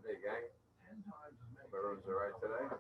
Hey gang, everyone's alright today?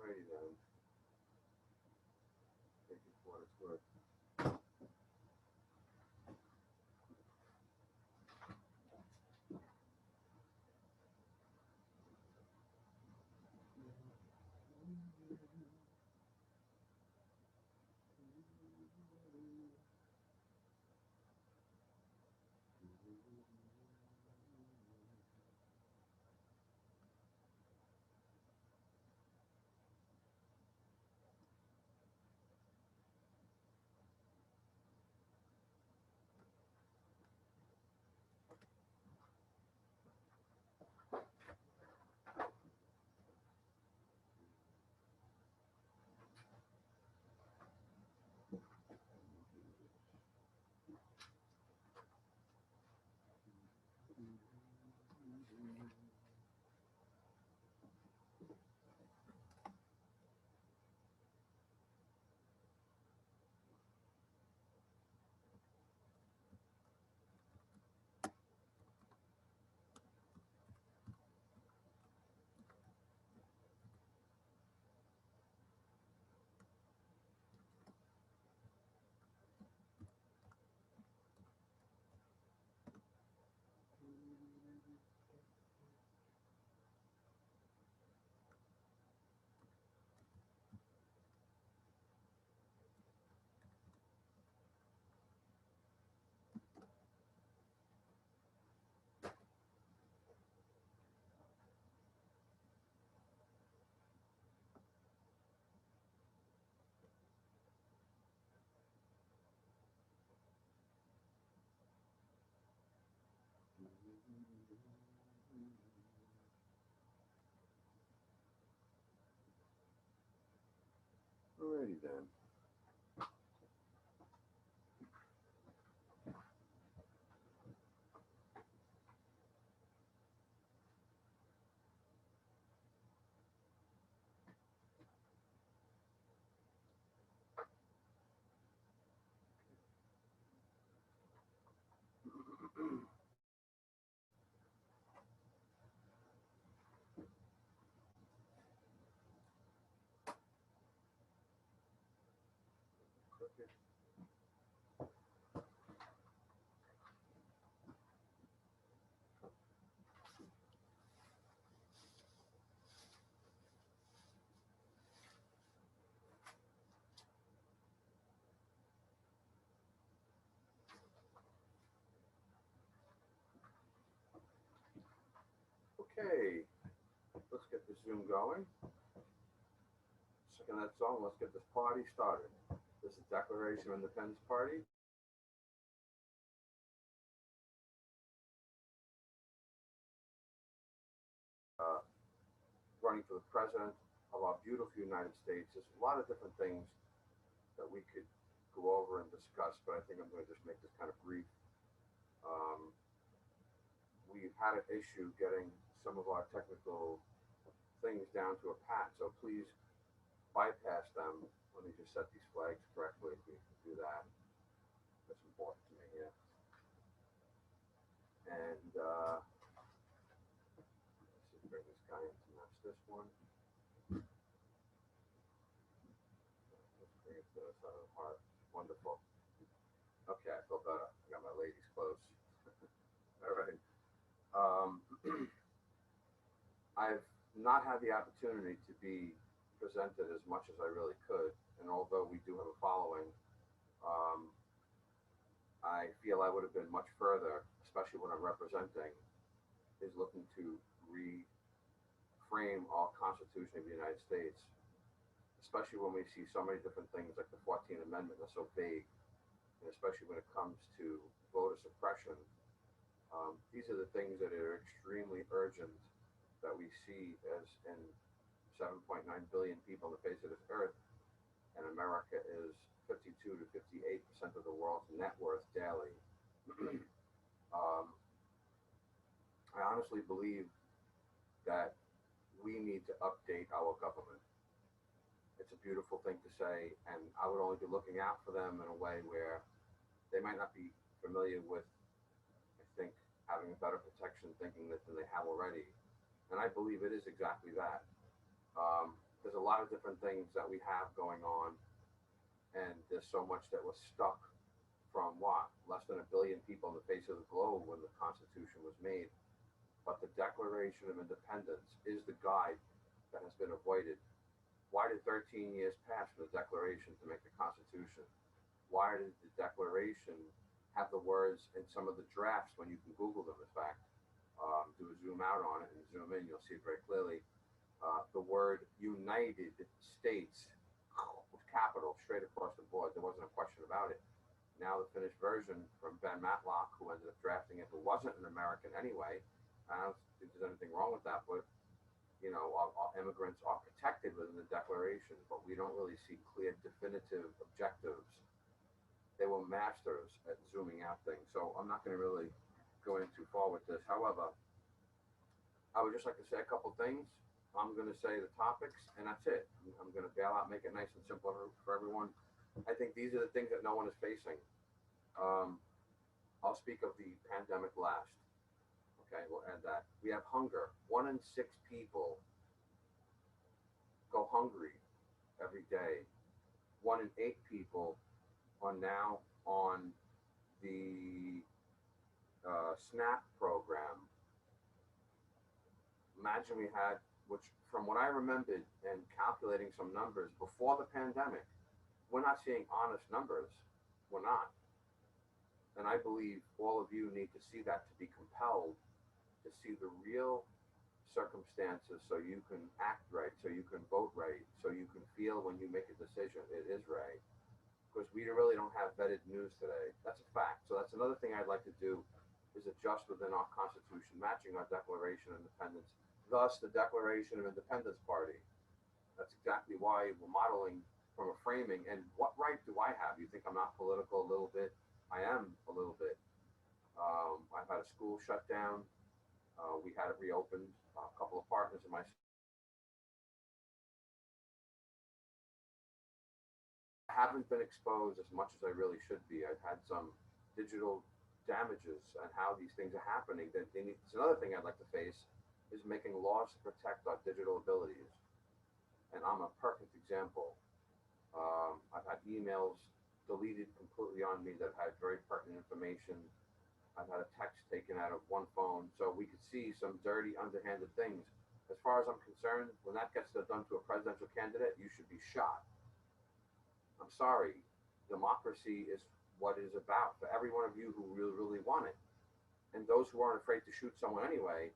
Alrighty then. Take it for what it's worth. Alrighty then. Okay, let's get the Zoom going. Second that song, let's get this party started. This is Declaration of Independence Party. Running for the president of our beautiful United States. There's a lot of different things that we could go over and discuss, but I think I'm going to just make this kind of brief. We've had an issue getting some of our technical things down to a pat, so please bypass them. Let me just set these flags correctly if we can do that. That's important to me here. And let's see, bring this guy in to match this one. Let's bring it to the side of the heart. Wonderful. Okay, I feel better. I got my ladies close. All right. I've not had the opportunity to be presented as much as I really could, and although we do have a following, I feel I would have been much further, especially when I'm representing, is looking to reframe our Constitution of the United States, especially when we see so many different things like the 14th Amendment that's so vague, and especially when it comes to voter suppression. These are the things that are extremely urgent that we see as in 7.9 billion people on the face of this earth, and America is 52 to 58% of the world's net worth daily. I honestly believe that we need to update our government. It's a beautiful thing to say, and I would only be looking out for them in a way where they might not be familiar with, I think, having a better protection thinking that than they have already. And I believe it is exactly that. there's a lot of different things that we have going on, and there's so much that was stuck from what, less than 1 billion people on the face of the globe when the Constitution was made. But the Declaration of Independence is the guide that has been avoided. Why did 13 years pass from the Declaration to make the Constitution? Why did the Declaration have the words in some of the drafts, when you can Google them, in fact, do a zoom out on it and zoom in, you'll see it very clearly. The word United States was capital straight across the board. There wasn't a question about it. Now the finished version from Ben Matlock, who ended up drafting it, who wasn't an American anyway. I don't think there's anything wrong with that, but you know, our immigrants are protected within the Declaration, but we don't really see clear, definitive objectives. They were masters at zooming out things. So I'm not going to really go in too far with this. However, I would just like to say a couple things. I'm going to say the topics, and that's it. I'm going to bail out, make it nice and simple for everyone. I think these are the things that no one is facing. I'll speak of the pandemic last. Okay, we'll add that. We have hunger. 1 in 6 people go hungry every day. 1 in 8 people are now on the SNAP program. Imagine we had, which from what I remembered and calculating some numbers before the pandemic, we're not seeing honest numbers. We're not. And I believe all of you need to see that to be compelled to see the real circumstances so you can act right, so you can vote right, so you can feel when you make a decision, it is right. Because we really don't have vetted news today. That's a fact. So that's another thing I'd like to do is adjust within our Constitution, matching our Declaration of Independence, thus the Declaration of Independence Party. That's exactly why we're modeling from a framing. And what right do I have? You think I'm not political a little bit? I am a little bit. I've had a school shut down. We had it reopened. A couple of partners in my haven't been exposed as much as I really should be. I've had some digital damages and how these things are happening. That they need, it's another thing I'd like to face is making laws to protect our digital abilities. And I'm a perfect example. I've had emails deleted completely on me that had very pertinent information. I've had a text taken out of one phone, so we could see some dirty, underhanded things. As far as I'm concerned, when that gets done to a presidential candidate, you should be shot. I'm sorry, democracy is what it is about for every one of you who really, really want it. And those who aren't afraid to shoot someone anyway,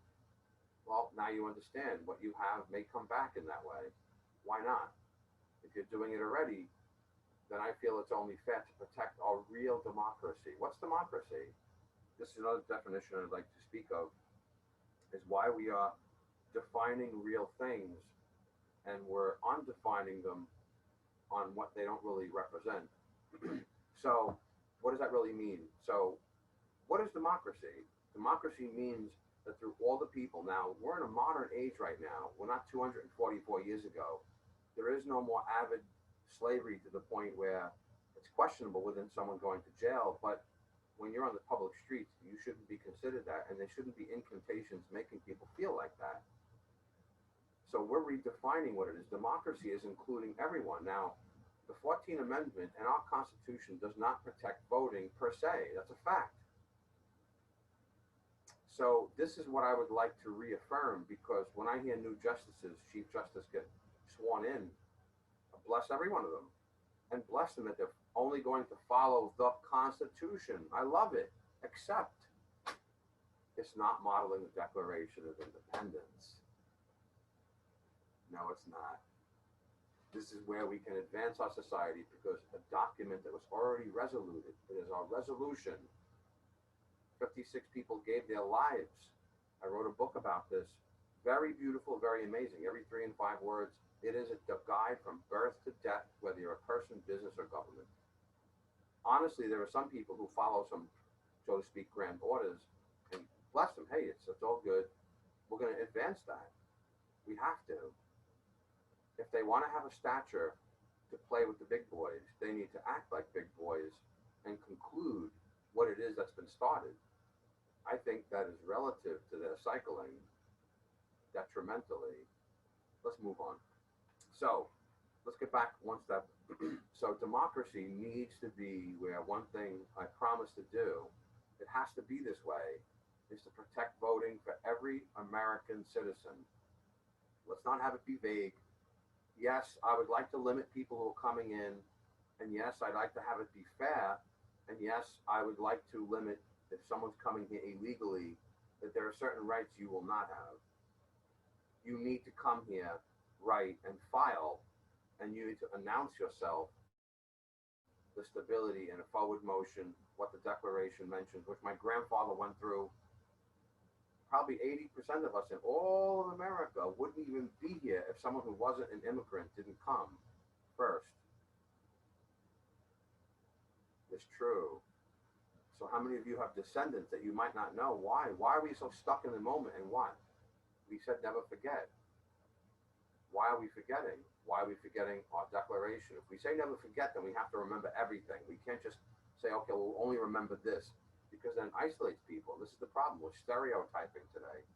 well, now you understand what you have may come back in that way. Why not? If you're doing it already, then I feel it's only fair to protect our real democracy. What's democracy? This is another definition I'd like to speak of, is why we are defining real things and we're undefining them on what they don't really represent. So what does that really mean? So what is democracy? Democracy means that through all the people, now we're in a modern age right now. We're not 244 years ago. There is no more avid slavery to the point where it's questionable within someone going to jail, but when you're on the public streets, you shouldn't be considered that, and there shouldn't be incantations making people feel like that. So we're redefining what it is. Democracy is including everyone. Now, the 14th Amendment in our Constitution does not protect voting per se. That's a fact. So this is what I would like to reaffirm, because when I hear new justices, Chief Justice, get sworn in, I bless every one of them and bless them that they're only going to follow the Constitution. I love it, except it's not modeling the Declaration of Independence. No, it's not. This is where we can advance our society, because a document that was already resoluted, it is our resolution. 56 people gave their lives. I wrote a book about this. Very beautiful, very amazing. Every 3 and 5 words. It is a guide from birth to death, whether you're a person, business, or government. Honestly, there are some people who follow some, so to speak, grand orders, and bless them. Hey, it's all good. We're going to advance that. We have to. If they want to have a stature to play with the big boys, they need to act like big boys and conclude what it is that's been started. I think that is relative to their cycling detrimentally. Let's move on. So let's get back one step. So democracy needs to be where one thing I promise to do, it has to be this way, is to protect voting for every American citizen. Let's not have it be vague. Yes, I would like to limit people who are coming in, and yes, I'd like to have it be fair, and yes, I would like to limit if someone's coming here illegally, that there are certain rights you will not have. You need to come here, write, and file, and you need to announce yourself, the stability and a forward motion, what the Declaration mentions, which my grandfather went through. Probably 80% of us in all of America wouldn't even be here if someone who wasn't an immigrant didn't come first. It's true. So how many of you have descendants that you might not know? Why? Why are we so stuck in the moment and what? We said never forget. Why are we forgetting? Why are we forgetting our declaration? If we say never forget, then we have to remember everything. We can't just say, okay, we'll only remember this, because then it isolates people. This is the problem with stereotyping today.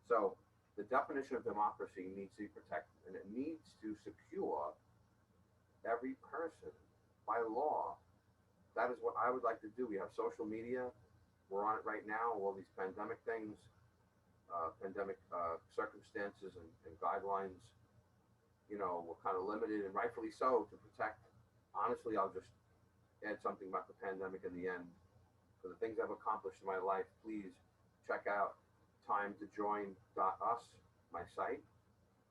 So the definition of democracy needs to be protected, and it needs to secure every person by law. That is what I would like to do. We have social media. We're on it right now, all these pandemic things, pandemic circumstances and guidelines. You know, we're kind of limited, and rightfully so, to protect. Honestly, I'll just add something about the pandemic in the end. For the things I've accomplished in my life, please check out timetojoin.us, my site.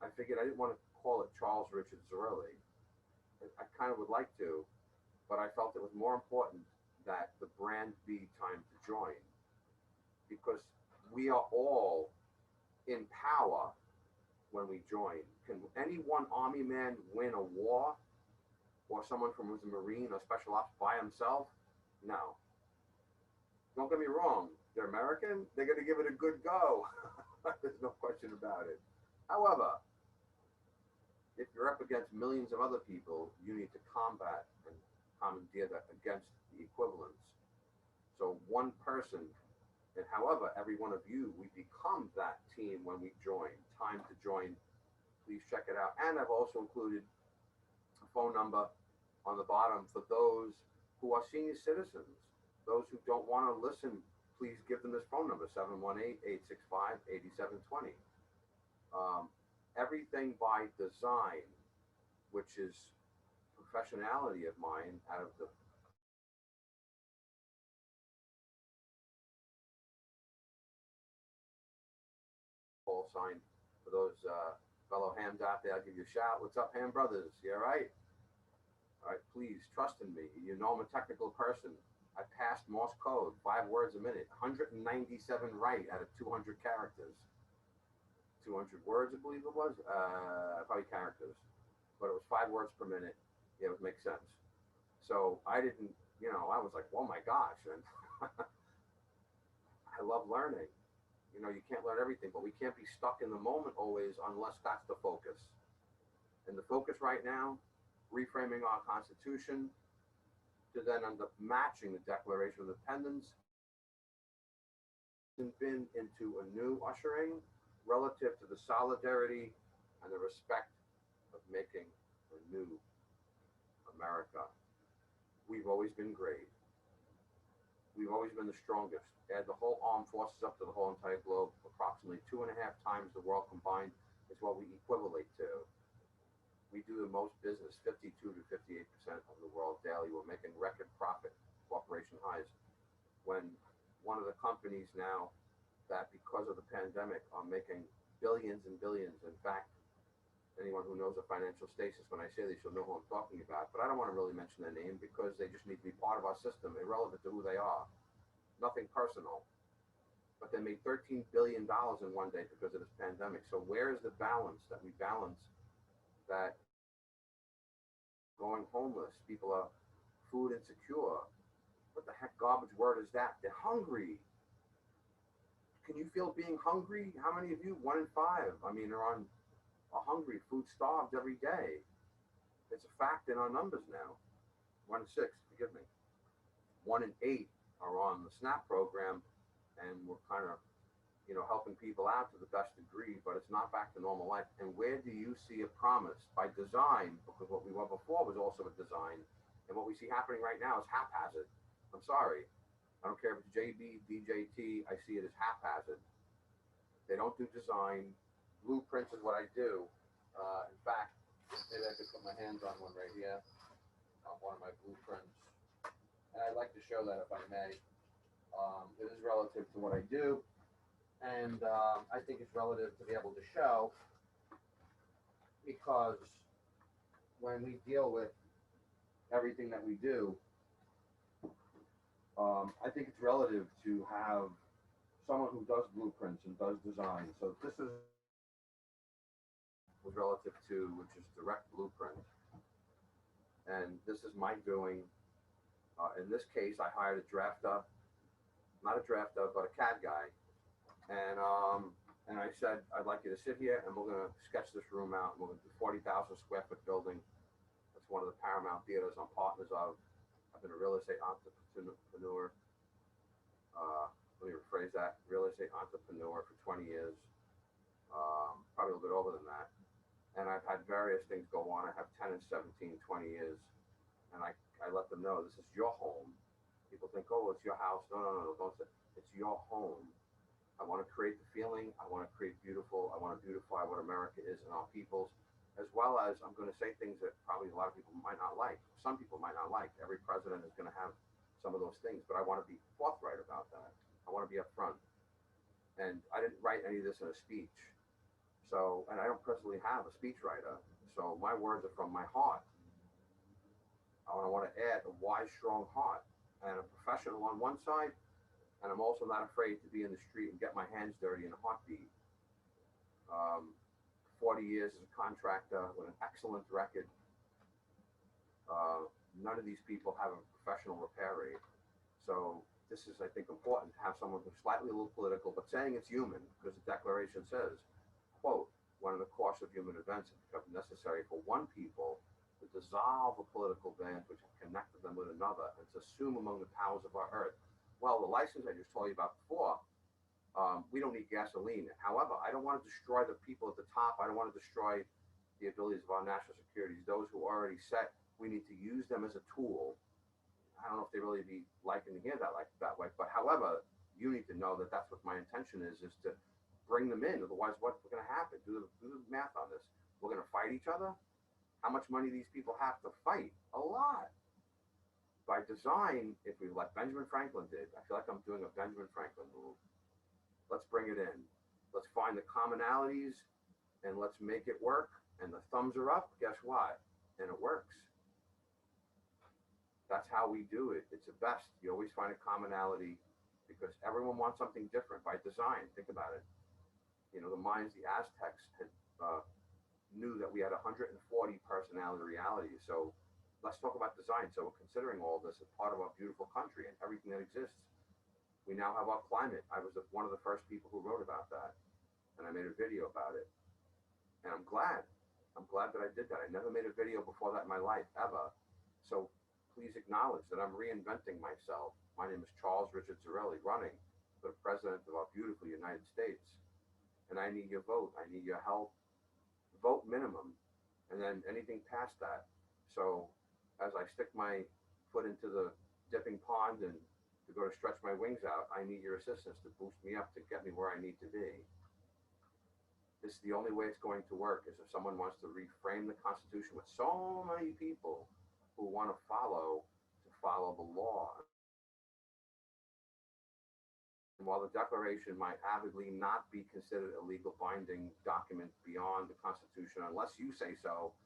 I figured I didn't want to call it Charles Richard Zarrilli. I kind of would like to, but I felt it was more important that the brand be Time to Join, because we are all in power when we join. Can any one army man win a war, or someone from who's a Marine or Special Ops by himself? No. Don't get me wrong. They're American. They're going to give it a good go. There's no question about it. However, if you're up against millions of other people, you need to combat and commandeer that against the equivalents. So one person, and however, every one of you, we become that team when we join. Time to Join. Please check it out. And I've also included a phone number on the bottom for those who are senior citizens. Those who don't want to listen, please give them this phone number, 718-865-8720. Everything by design, which is professionality of mine out of the call sign for those fellow hams out there. I'll give you a shout. What's up, ham brothers? You all right? All right, please trust in me. You know I'm a technical person. I passed Morse code, 5 words a minute, 197 right out of 200 characters. 200 words, I believe it was. Probably characters, but it was 5 words per minute. Yeah, it would make sense. So I didn't, I was like, oh my gosh, and I love learning. You can't learn everything, but we can't be stuck in the moment always unless that's the focus. And the focus right now, reframing our Constitution to then end up matching the Declaration of Independence, and been into a new ushering relative to the solidarity and the respect of making a new America. We've always been great. We've always been the strongest. Add the whole armed forces up to the whole entire globe, approximately 2.5 times the world combined is what we equivalent to. We do the most business, 52 to 58% of the world daily. We're making record profit, corporation highs. When one of the companies now that because of the pandemic are making billions and billions, in fact, anyone who knows a financial stasis, when I say this, you'll know who I'm talking about. But I don't want to really mention their name because they just need to be part of our system, irrelevant to who they are. Nothing personal. But they made $13 billion in one day because of this pandemic. So where is the balance that we balance that going homeless, people are food insecure? What the heck garbage word is that? They're hungry. Can you feel being hungry? How many of you? 1 in 5. I mean, are hungry, food starved every day. It's a fact in our numbers now. 1 in 6, forgive me. 1 in 8 are on the SNAP program, and we're kind of helping people out to the best degree, but it's not back to normal life. And where do you see a promise by design? Because what we were before was also a design, and what we see happening right now is haphazard. I'm sorry, I don't care if it's JB, DJT. I see it as haphazard. They don't do design. Blueprints is what I do. In fact, maybe I could put my hands on one right here, on one of my blueprints. And I'd like to show that if I may. It is relative to what I do, and I think it's relative to be able to show, because when we deal with everything that we do, I think it's relative to have someone who does blueprints and does design. So this is relative to, which is direct blueprint, and this is my doing. In this case, I hired a drafter, not a drafter, but a CAD guy, and I said, I'd like you to sit here and we're going to sketch this room out. And we're going to do 40,000 square foot building. That's one of the Paramount theaters I'm partners of. I've been a real estate entrepreneur. Let me rephrase that. Real estate entrepreneur for 20 years. Probably a little bit over than that. And I've had various things go on. I have 10 and 17, 20 years. And I let them know, this is your home. People think, oh, it's your house. No, don't say. It's your home. I want to create the feeling. I want to create beautiful. I want to beautify what America is and our peoples, as well as I'm going to say things that probably a lot of people might not like. Some people might not like. Every president is going to have some of those things, but I want to be forthright about that. I want to be upfront. And I didn't write any of this in a speech. So, and I don't personally have a speechwriter. So my words are from my heart. I want to add a wise, strong heart and a professional on one side. And I'm also not afraid to be in the street and get my hands dirty in a heartbeat. 40 years as a contractor with an excellent record. None of these people have a professional repair rate. So this is, I think, important to have someone who's slightly a little political, but saying it's human, because the Declaration says, quote, one of the course of human events has become necessary for one people to dissolve a political band which have connected them with another and to assume among the powers of our earth. Well, the license I just told you about before, we don't need gasoline. However, I don't want to destroy the people at the top. I don't want to destroy the abilities of our national securities. Those who are already set, we need to use them as a tool. I don't know if they really be liking to hear that that way, but however, you need to know that that's what my intention is to bring them in. Otherwise, what's going to happen? Do the math on this. We're going to fight each other. How much money these people have to fight? A lot. By design, if we, like Benjamin Franklin did, I feel like I'm doing a Benjamin Franklin move. Let's bring it in. Let's find the commonalities and let's make it work. And the thumbs are up. Guess what? And it works. That's how we do it. It's the best. You always find a commonality because everyone wants something different by design. Think about it. The Mayans, the Aztecs had knew that we had 140 personality realities. So let's talk about design. So we're considering all this as part of our beautiful country and everything that exists. We now have our climate. I was one of the first people who wrote about that, and I made a video about it. And I'm glad that I did that. I never made a video before that in my life, ever. So please acknowledge that I'm reinventing myself. My name is Charles Richard Zarelli, running for the president of our beautiful United States. And I need your vote. I need your help. Vote minimum, and then anything past that. So as I stick my foot into the dipping pond and to go to stretch my wings out, I need your assistance to boost me up to get me where I need to be. This is the only way it's going to work, is if someone wants to reframe the Constitution with so many people who want to follow the law. And while the Declaration might avidly not be considered a legal binding document beyond the Constitution, unless you say so,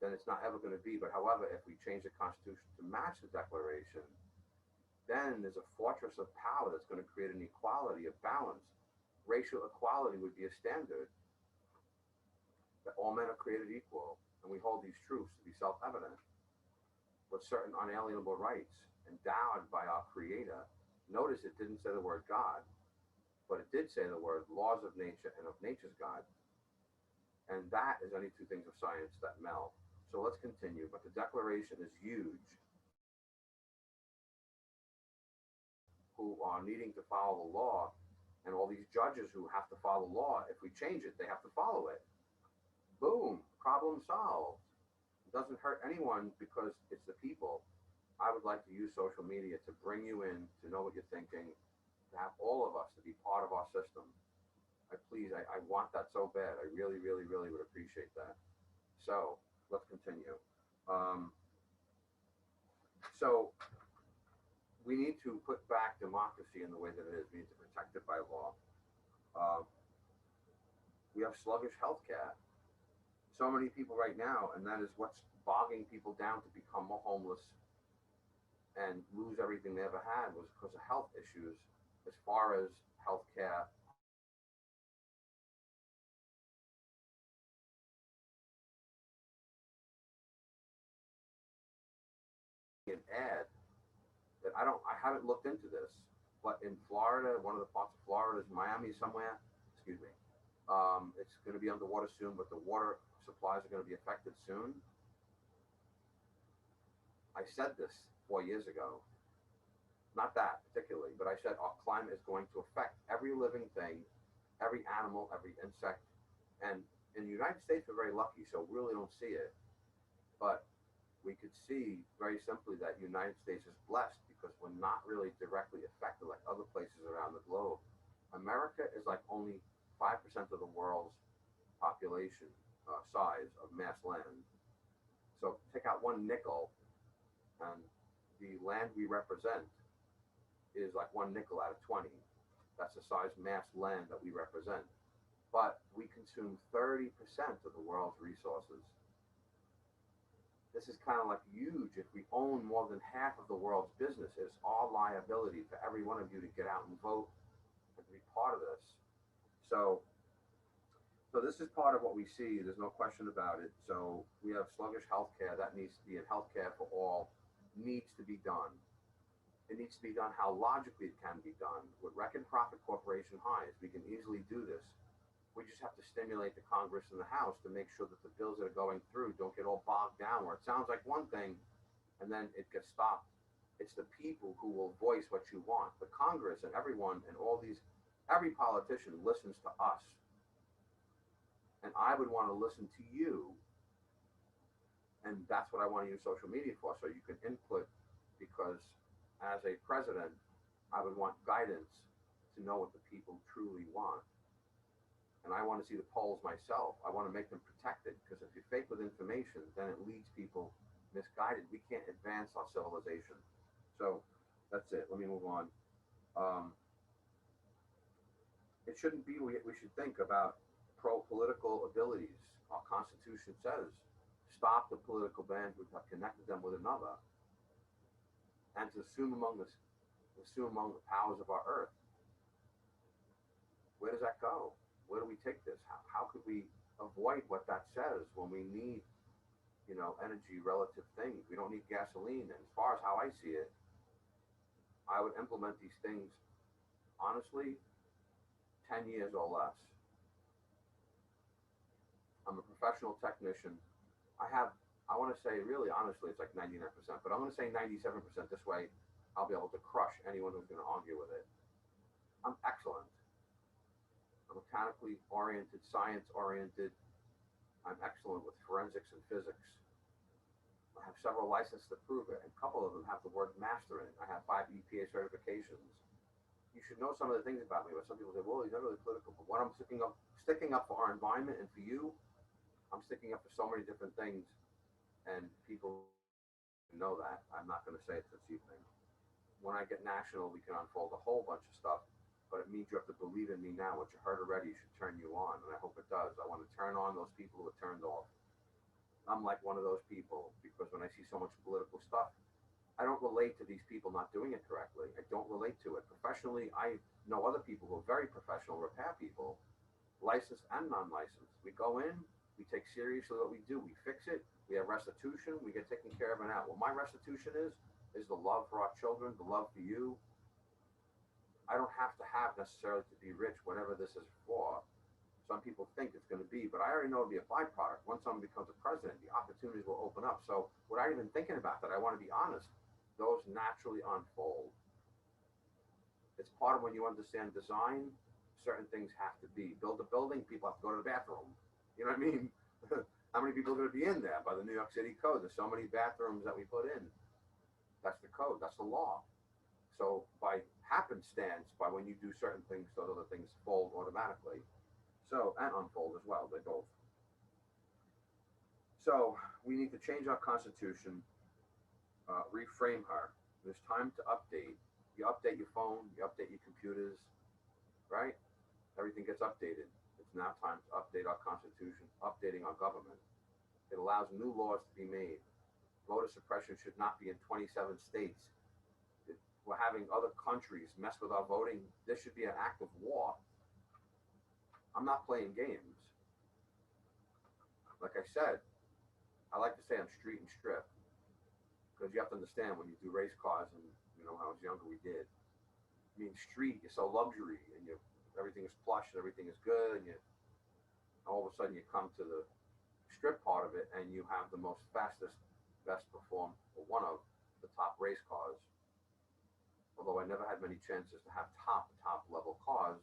then it's not ever going to be. But however, if we change the Constitution to match the Declaration, then there's a fortress of power that's going to create an equality of balance. Racial equality would be a standard, that all men are created equal, and we hold these truths to be self-evident, with certain unalienable rights endowed by our Creator. Notice it didn't say the word God, but it did say the word laws of nature and of nature's God. And that is only two things of science that meld. So let's continue. But the Declaration is huge. Who are needing to follow the law and all these judges who have to follow law. If we change it, they have to follow it. Boom, problem solved. It doesn't hurt anyone because it's the people. I would like to use social media to bring you in, to know what you're thinking, to have all of us to be part of our system. I want that so bad. I really, really, really would appreciate that. So let's continue. Um, so we need to put back democracy in the way that it is. We need to protect it by law. Uh, we have sluggish healthcare. So many people right now, and that is what's bogging people down to become more homeless and lose everything they ever had, was because of health issues as far as healthcare. An ad that I haven't looked into this, but in Florida, one of the parts of Florida is Miami somewhere. Excuse me. It's going to be underwater soon, but the water supplies are going to be affected soon. I said this 4 years ago. Not that particularly, but I said our climate is going to affect every living thing, every animal, every insect. And in the United States, we're very lucky, so we really don't see it. But we could see very simply that the United States is blessed because we're not really directly affected like other places around the globe. America is like only 5% of the world's population size of mass land. So take out one nickel, and the land we represent is like one nickel out of 20. That's the size mass land that we represent. But we consume 30% of the world's resources. This is kind of like huge. If we own more than half of the world's business, it's our liability for every one of you to get out and vote and to be part of this. So this is part of what we see. There's no question about it. So we have sluggish healthcare. That needs to be in healthcare for all. Needs to be done. It needs to be done how logically it can be done. With record profit corporation highs, we can easily do this. We just have to stimulate the Congress and the House to make sure that the bills that are going through don't get all bogged down where it sounds like one thing and then it gets stopped. It's the people who will voice what you want. The Congress and everyone and every politician listens to us. And I would want to listen to you. And that's what I want to use social media for, so you can input, because as a president, I would want guidance to know what the people truly want. And I want to see the polls myself. I want to make them protected, because if you fake with information, then it leads people misguided. We can't advance our civilization. So that's it. Let me move on. It shouldn't be, we should think about pro-political abilities. Our Constitution says, stop the political bands which have connected them with another, and to assume among the powers of our earth. Where does that go? Where do we take this? How could we avoid what that says when we need, energy relative things? We don't need gasoline. And as far as how I see it, I would implement these things, honestly, 10 years or less. I'm a professional technician. I want to say, really honestly, it's like 99%, but I'm going to say 97%. This way, I'll be able to crush anyone who's going to argue with it. I'm excellent. I'm mechanically oriented, science oriented. I'm excellent with forensics and physics. I have several licenses to prove it, and a couple of them have the word master in it. I have 5 EPA certifications. You should know some of the things about me, but some people say, well, he's not really political. But what I'm sticking up for our environment and for you, I'm sticking up for so many different things, and people know that. I'm not going to say it this evening. When I get national, we can unfold a whole bunch of stuff, but it means you have to believe in me now. What you heard already should turn you on, and I hope it does. I want to turn on those people who are turned off. I'm like one of those people, because when I see so much political stuff, I don't relate to these people not doing it correctly. I don't relate to it. Professionally, I know other people who are very professional repair people, licensed and non-licensed. We go in, we take seriously what we do. We fix it. We have restitution. We get taken care of and out. What my restitution is the love for our children, the love for you. I don't have to have necessarily to be rich, whatever this is for. Some people think it's going to be, but I already know it'll be a byproduct. Once someone becomes a president, the opportunities will open up. So without even thinking about that, I want to be honest, those naturally unfold. It's part of when you understand design, certain things have to be. Build a building, people have to go to the bathroom. You know what I mean? How many people are going to be in there by the New York City code? There's so many bathrooms that we put in. That's the code. That's the law. So by happenstance, by when you do certain things, those other things fold automatically. So, and unfold as well. They both. So we need to change our constitution, reframe her. There's time to update. You update your phone, you update your computers, right? Everything gets updated. It's now time to update our constitution, updating our government. It allows new laws to be made. Voter suppression should not be in 27 states. We're having other countries mess with our voting. This should be an act of war. I'm not playing games. Like I said, I like to say I'm street and strip, because you have to understand, when you do race cars, and when I was younger, we did. I mean, street, you're so luxury, and everything is plush, and everything is good, and all of a sudden you come to the strip part of it, and you have the most fastest, best performed, or one of the top race cars. Although I never had many chances to have top level cars,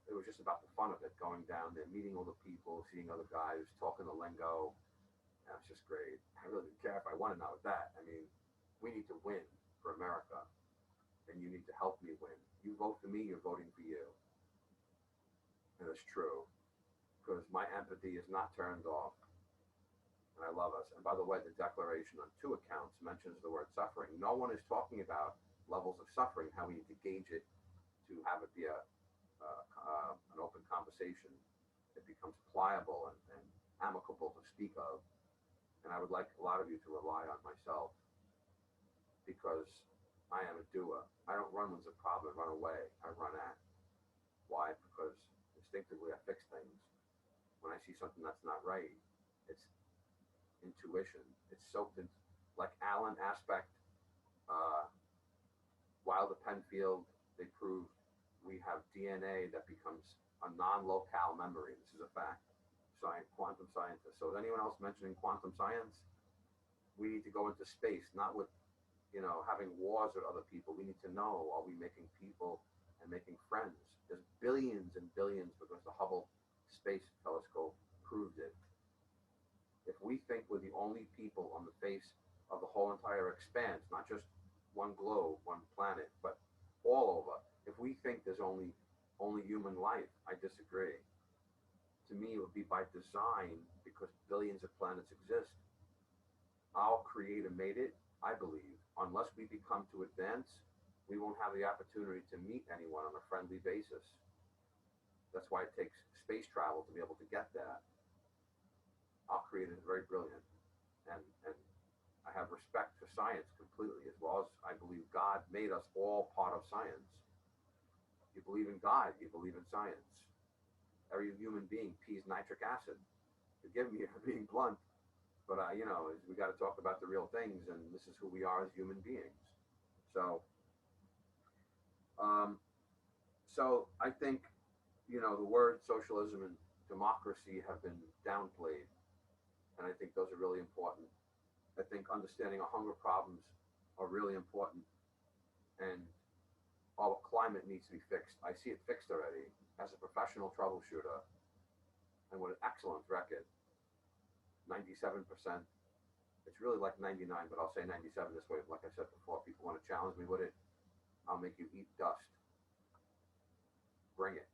it was just about the fun of it, going down there, meeting all the people, seeing other guys, talking the lingo. That's just great. I really didn't care if I won or not with that. I mean, we need to win for America, and you need to help me win. You vote for me, you're voting for you. And it's true, because my empathy is not turned off, and I love us. And by the way, the Declaration on 2 accounts mentions the word suffering. No one is talking about levels of suffering, how we need to gauge it to have it be an open conversation. It becomes pliable and amicable to speak of. And I would like a lot of you to rely on myself, because I am a doer. I don't run when there's a problem and run away. I run at. Why? Because instinctively I fix things. When I see something that's not right, it's intuition. It's soaked in, like Alan Aspect, Wilder Penfield, they proved we have DNA that becomes a non-locale memory. This is a fact. Quantum scientists. So is anyone else mentioning quantum science? We need to go into space, not with, having wars with other people. We need to know, are we making people and making friends? There's billions and billions, because the Hubble Space Telescope proved it. If we think we're the only people on the face of the whole entire expanse, not just one globe, one planet, but all over, if we think there's only human life, I disagree. To me, it would be by design, because billions of planets exist. Our Creator made it, I believe. Unless we become too advanced, we won't have the opportunity to meet anyone on a friendly basis. That's why it takes space travel to be able to get that. Our Creator is very brilliant, and I have respect for science completely, as well as I believe God made us all part of science. You believe in God, you believe in science. Every human being pees nitric acid. Forgive me for being blunt, but we got to talk about the real things, and this is who we are as human beings. So, I think, the word socialism and democracy have been downplayed, and I think those are really important. I think understanding our hunger problems are really important, and our climate needs to be fixed. I see it fixed already. As a professional troubleshooter, and with an excellent record, 97%. It's really like 99, but I'll say 97 this way. Like I said before, people want to challenge me with it, I'll make you eat dust. Bring it.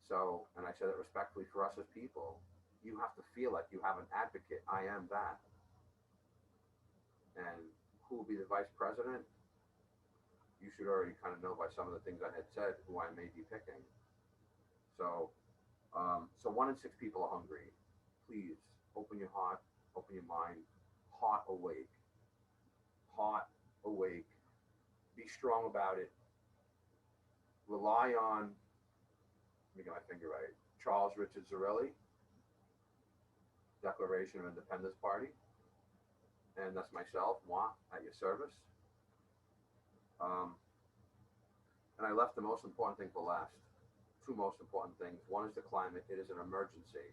So, and I said it respectfully for us as people, you have to feel like you have an advocate. I am that. And who will be the vice president? You should already kind of know by some of the things I had said who I may be picking. So, 1 in 6 people are hungry. Please open your heart, open your mind, heart awake. Heart awake. Be strong about it. Rely on, let me get my finger right, Charles Richard Zarelli, Declaration of Independence Party. And that's myself, moi, at your service. And I left the most important thing for last. 2 most important things. One is the climate. It is an emergency.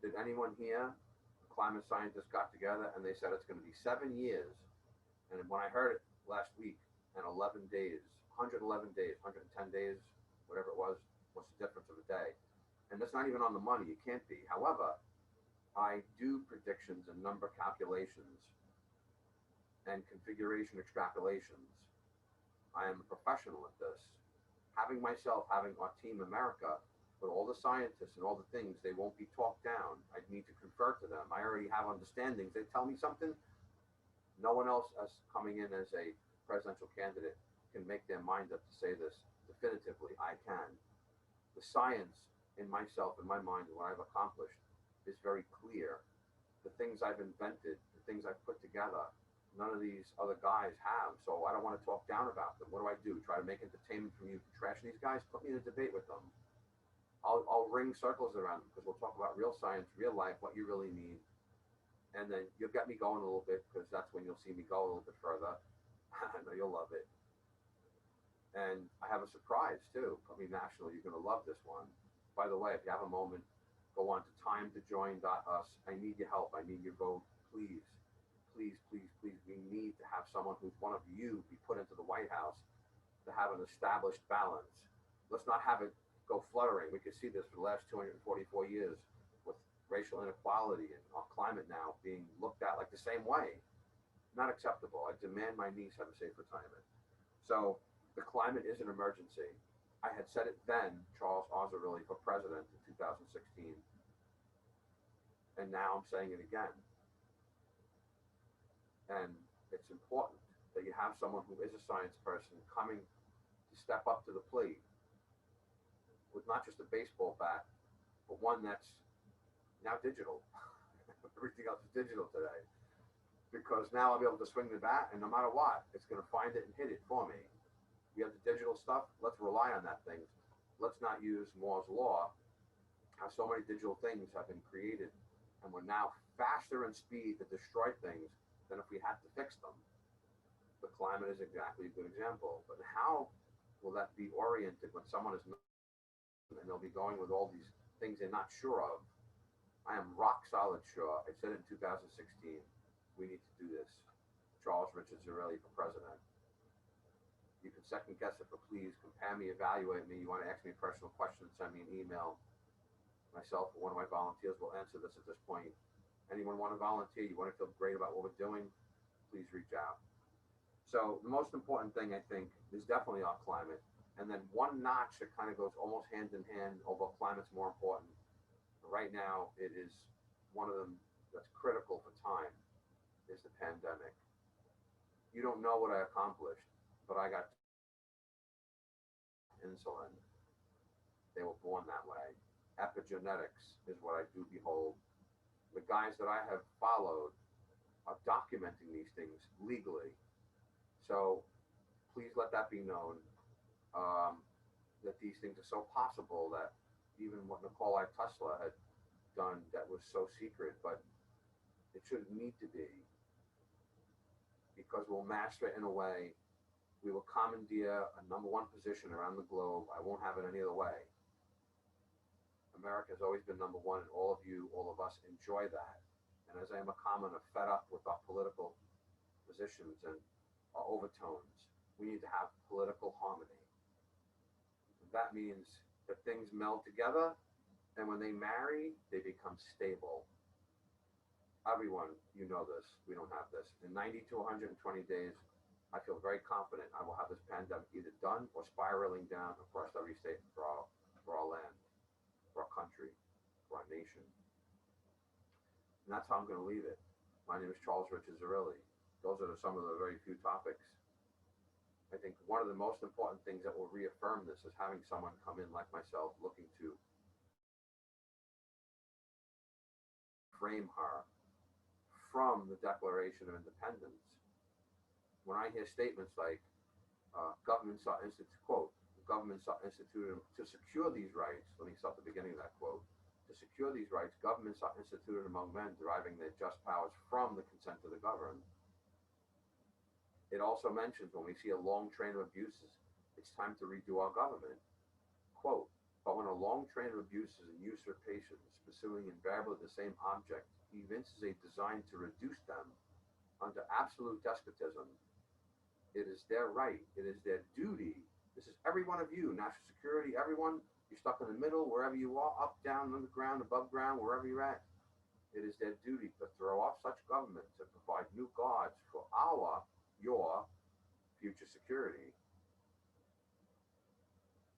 Did anyone here, climate scientists got together and they said it's going to be 7 years. And when I heard it last week, 11 days, 111 days, 110 days, whatever it was. What's the difference of a day? And that's not even on the money. It can't be. However, I do predictions and number calculations and configuration extrapolations. I am a professional at this. Having our team America, with all the scientists and all the things, they won't be talked down. I need to confer to them. I already have understandings. They tell me something, no one else as coming in as a presidential candidate can make their mind up to say this definitively. I can. The science in myself, in my mind, and what I've accomplished is very clear. The things I've invented, the things I've put together, none of these other guys have. So I don't want to talk down about them. What do? Try to make entertainment from you, trash these guys? Put me in a debate with them. I'll ring circles around them because we'll talk about real science, real life, what you really need. And then you'll get me going a little bit because that's when you'll see me go a little bit further. I know you'll love it. And I have a surprise too. I mean, nationally, you're going to love this one. By the way, if you have a moment, go on to timetojoin.us. I need your help. I need your vote. Please, please, please, please. We need to have someone who's one of you be put into the White House to have an established balance. Let's not have it go fluttering. We could see this for the last 244 years with racial inequality and our climate now being looked at like the same way. Not acceptable. I demand my niece have a safe retirement. So the climate is an emergency. I had said it then, Charles Ozarelli for president in 2016. And now I'm saying it again. And it's important that you have someone who is a science person coming to step up to the plate with not just a baseball bat, but one that's now digital. Everything else is digital today. Because now I'll be able to swing the bat, and no matter what, it's going to find it and hit it for me. We have the digital stuff. Let's rely on that thing. Let's not use Moore's law. How so many digital things have been created, and we're now faster in speed to destroy things than if we had to fix them. The climate is exactly a good example. But how will that be oriented when someone is not, and they'll be going with all these things they're not sure of? I am rock solid sure. I said it in 2016. We need to do this. Charles Richard Zarelli for president. You can second guess it, but please compare me, evaluate me. You want to ask me a personal question, send me an email. Myself or one of my volunteers will answer this at this point. Anyone want to volunteer? You want to feel great about what we're doing? Please reach out. So the most important thing, I think, is definitely our climate. And then one notch that kind of goes almost hand in hand, although climate's more important. But right now, it is one of them that's critical for time, is the pandemic. You don't know what I accomplished, but I got insulin. They were born that way. Epigenetics is what I do behold. The guys that I have followed are documenting these things legally. So please let that be known, that these things are so possible that even what Nikola Tesla had done that was so secret, but it shouldn't need to be, because we'll master it in a way. We will commandeer a #1 position around the globe. I won't have it any other way. America has always been #1, and all of you, all of us enjoy that. And as I am a commoner, fed up with our political positions and our overtones, we need to have political harmony. That means that things meld together, and when they marry, they become stable. Everyone, you know this. We don't have this. In 90 to 120 days, I feel very confident I will have this pandemic either done or spiraling down across every state for our land, for our country, for our nation. And that's how I'm going to leave it. My name is Charles Richard Zarelli. Those are some of the very few topics. I think one of the most important things that will reaffirm this is having someone come in like myself looking to frame her from the Declaration of Independence. When I hear statements like governments are instituted to secure these rights, let me start the beginning of that quote. To secure these rights, governments are instituted among men deriving their just powers from the consent of the governed. It also mentions when we see a long train of abuses, it's time to redo our government. Quote, but when a long train of abuses and usurpations pursuing invariably the same object evinces a design to reduce them under absolute despotism, It is their right. It is their duty. This is every one of you, national security, everyone. You're stuck in the middle, wherever you are, up, down, underground, above ground, wherever you're at. It is their duty to throw off such governments and provide new guards for your future security.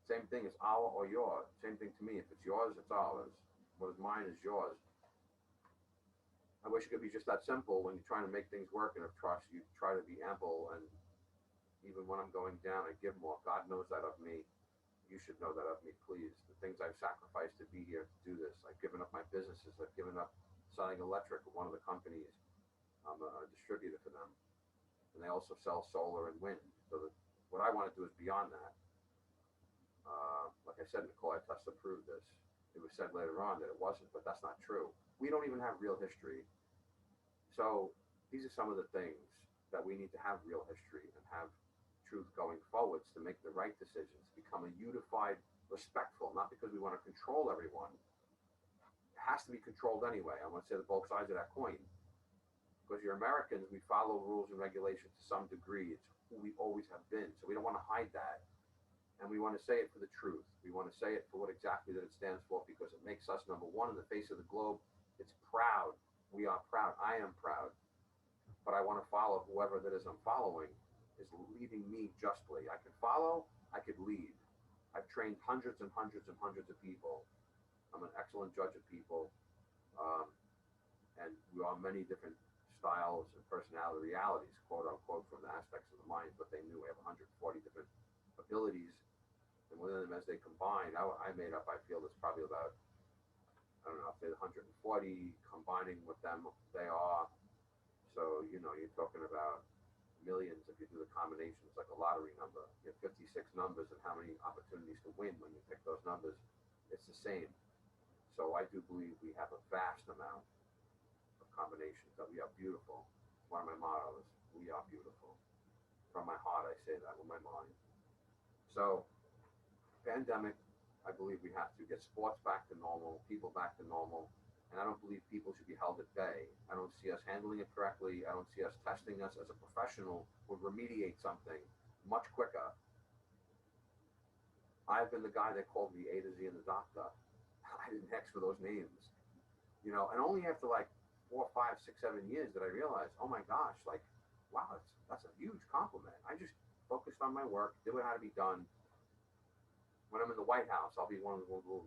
Same thing as our or your. Same thing to me. If it's yours, it's ours. What is mine is yours. I wish it could be just that simple. When you're trying to make things work and of trust, you try to be ample. And even when I'm going down, I give more. God knows that of me. You should know that of me, please. The things I've sacrificed to be here to do this. I've given up my businesses. I've given up selling electric at one of the companies. I'm a distributor for them. And they also sell solar and wind. So what I want to do is beyond that. Like I said, Nicole, I test to prove this. It was said later on that it wasn't, but that's not true. We don't even have real history. So these are some of the things that we need to have real history and have truth going forwards to make the right decisions, become a unified, respectful, not because we want to control everyone. It has to be controlled anyway. I want to say the both sides of that coin. Because you're Americans, we follow rules and regulations to some degree. It's who we always have been. So we don't want to hide that. And we want to say it for the truth. We want to say it for what exactly that it stands for, because it makes us number one in the face of the globe. It's proud. We are proud. I am proud. But I want to follow whoever that is I'm following is leading me justly. I can follow, I could lead. I've trained hundreds and hundreds and hundreds of people. I'm an excellent judge of people. And we are many different styles and personality realities, quote unquote, from the aspects of the mind, but they knew we have 140 different abilities. And within them, as they combine, I made up, I feel there's probably about, I don't know, say 140 combining with them, they are. So, you're talking about millions if you do the combinations, like a lottery number. You have 56 numbers, and how many opportunities to win when you pick those numbers, it's the same. So I do believe we have a vast amount of combinations, that we are beautiful. One of my mottos, we are beautiful. From my heart, I say that with my mind. So, pandemic, I believe we have to get sports back to normal, people back to normal, and I don't believe people should be held at bay. I don't see us handling it correctly. I don't see us testing us as a professional would remediate something much quicker. I've been the guy that called me A to Z and the doctor. I didn't ask for those names, and only after like 4, 5, 6, 7 years did I realize, oh my gosh, like, wow, that's a huge compliment. I just focused on my work, did what had to be done. When I'm in the White House, I'll be one of the little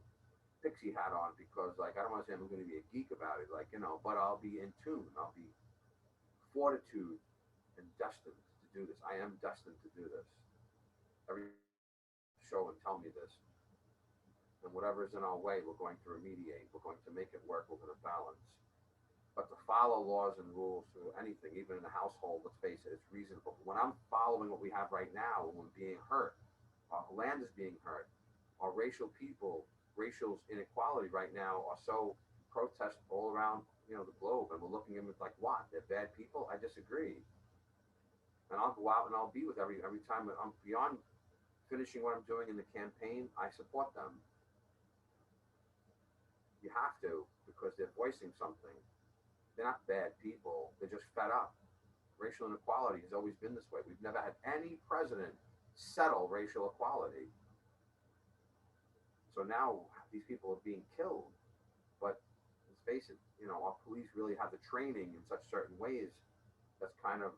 pixie hat on, because, like, I don't want to say I'm going to be a geek about it, like, but I'll be in tune. I'll be fortitude and destined to do this. I am destined to do this. Every show and tell me this. And whatever is in our way, we're going to remediate. We're going to make it work. We're going to balance. But to follow laws and rules through anything, even in the household, let's face it, it's reasonable. When I'm following what we have right now, when we're being hurt, our land is being hurt, our racial inequality right now are so protest all around, the globe, and we're looking at them like, what? They're bad people? I disagree. And I'll go out and I'll be with every time I'm beyond finishing what I'm doing in the campaign, I support them. You have to, because they're voicing something. They're not bad people. They're just fed up. Racial inequality has always been this way. We've never had any president settle racial equality. So now these people are being killed. But let's face it, our police really have the training in such certain ways that's kind of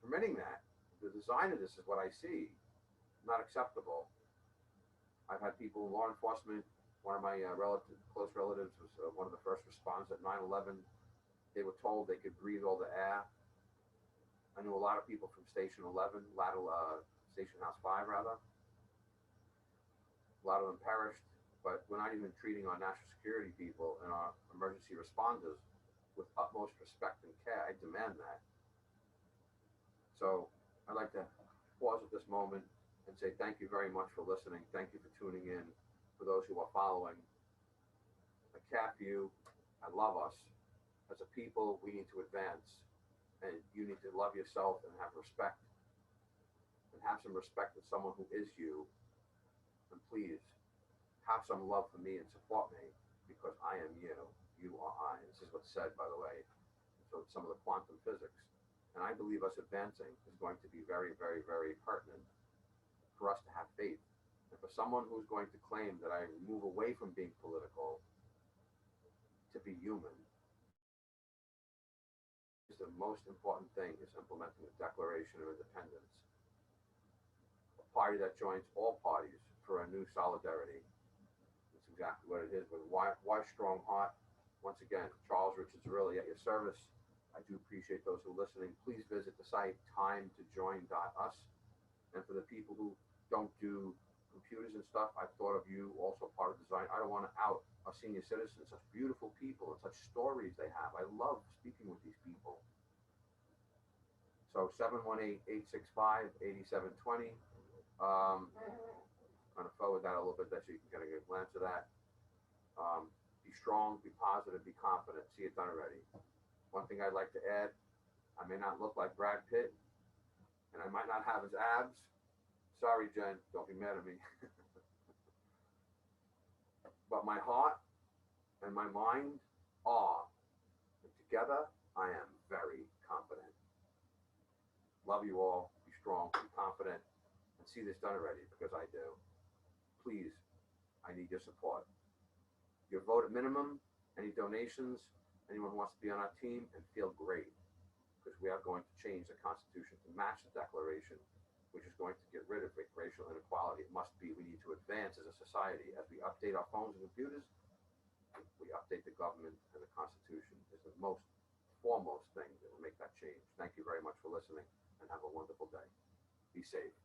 permitting that. The design of this is what I see. Not acceptable. I've had people in law enforcement. One of my close relatives was one of the first responders at 9/11. They were told they could breathe all the air. I knew a lot of people from Station 11, Station House 5 rather. A lot of them perished, but we're not even treating our national security people and our emergency responders with utmost respect and care. I demand that. So I'd like to pause at this moment and say thank you very much for listening. Thank you for tuning in. For those who are following, I care for you. I love us. As a people, we need to advance, and you need to love yourself and have respect, and have some respect for someone who is you. And please have some love for me and support me, because I am you. You are I. This is what's said, by the way. So some of the quantum physics. And I believe us advancing is going to be very, very, very pertinent for us to have faith. And for someone who's going to claim that I move away from being political to be human, the most important thing is implementing the Declaration of Independence, a party that joins all parties for a new solidarity. That's exactly what it is. But why strong heart? Once again, Charles Richards really at your service. I do appreciate those who are listening. Please visit the site timetojoin.us. And for the people who don't do computers and stuff, I've thought of you also part of design. I don't want to out our senior citizens, such beautiful people and such stories they have. I love speaking with these people. So 718-865-8720. I'm going to forward that a little bit so you can get a good glance of that. Be strong, be positive, be confident. See it done already. One thing I'd like to add, I may not look like Brad Pitt, and I might not have his abs. Sorry, Jen, don't be mad at me. But my heart and my mind are. And together, I am very confident. Love you all. Be strong, be confident, and see this done already, because I do. Please, I need your support. Your vote at minimum, any donations, anyone who wants to be on our team, and feel great, because we are going to change the Constitution to match the Declaration, which is going to get rid of racial inequality. It must be. We need to advance as a society. As we update our phones and computers, we update the government, and the Constitution is the most foremost thing that will make that change. Thank you very much for listening, and have a wonderful day. Be safe.